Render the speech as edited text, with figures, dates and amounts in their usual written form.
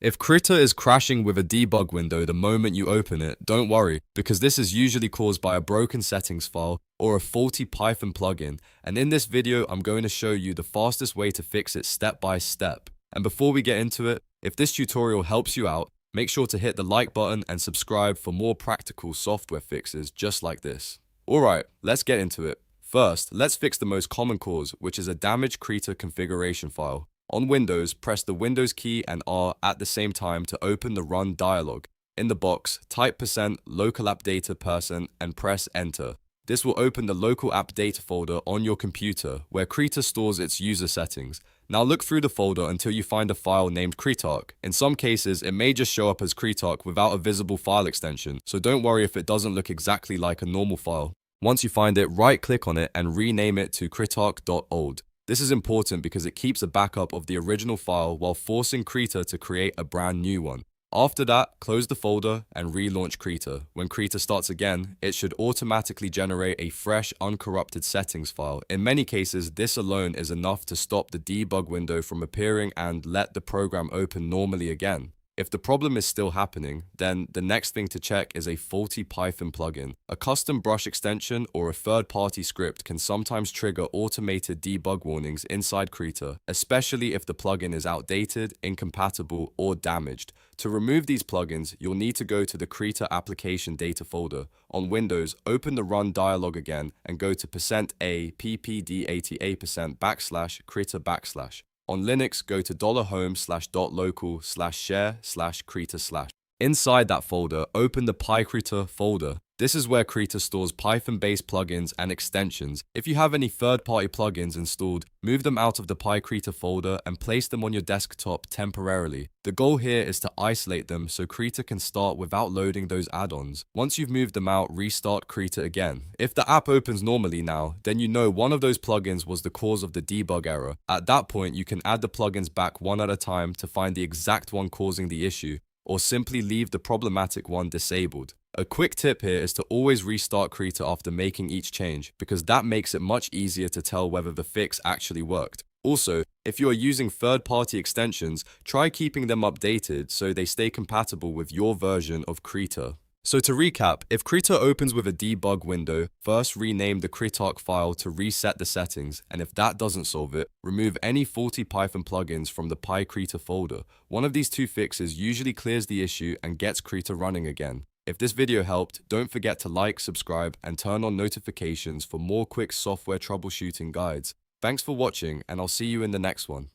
If Krita is crashing with a debug window the moment you open it, don't worry, because this is usually caused by a broken settings file or a faulty Python plugin, and in this video I'm going to show you the fastest way to fix it step by step. And before we get into it, if this tutorial helps you out, make sure to hit the like button and subscribe for more practical software fixes just like this. Alright, let's get into it. First, let's fix the most common cause, which is a damaged Krita configuration file. On Windows, press the Windows key and R at the same time to open the Run dialog. In the box, type %local app data % and press Enter. This will open the local app data folder on your computer, where Krita stores its user settings. Now look through the folder until you find a file named kritarc. In some cases, it may just show up as kritarc without a visible file extension, so don't worry if it doesn't look exactly like a normal file. Once you find it, right-click on it and rename it to kritarc.old. This is important because it keeps a backup of the original file while forcing Krita to create a brand new one. After that, close the folder and relaunch Krita. When Krita starts again, it should automatically generate a fresh, uncorrupted settings file. In many cases, this alone is enough to stop the debug window from appearing and let the program open normally again. If the problem is still happening, then the next thing to check is a faulty Python plugin. A custom brush extension or a third-party script can sometimes trigger automated debug warnings inside Krita, especially if the plugin is outdated, incompatible, or damaged. To remove these plugins, you'll need to go to the Krita application data folder. On Windows, open the Run dialog again and go to %a ppdata%/krita/. On Linux, go to $home/.local/share/krita/. Inside that folder, open the pykrita folder. This is where Krita stores Python-based plugins and extensions. If you have any third-party plugins installed, move them out of the pykrita folder and place them on your desktop temporarily. The goal here is to isolate them so Krita can start without loading those add-ons. Once you've moved them out, restart Krita again. If the app opens normally now, then you know one of those plugins was the cause of the debug error. At that point, you can add the plugins back one at a time to find the exact one causing the issue, or simply leave the problematic one disabled. A quick tip here is to always restart Krita after making each change, because that makes it much easier to tell whether the fix actually worked. Also, if you are using third-party extensions, try keeping them updated so they stay compatible with your version of Krita. So to recap, if Krita opens with a debug window, first rename the kritarc file to reset the settings, and if that doesn't solve it, remove any faulty Python plugins from the pykrita folder. One of these two fixes usually clears the issue and gets Krita running again. If this video helped, don't forget to like, subscribe, and turn on notifications for more quick software troubleshooting guides. Thanks for watching, and I'll see you in the next one.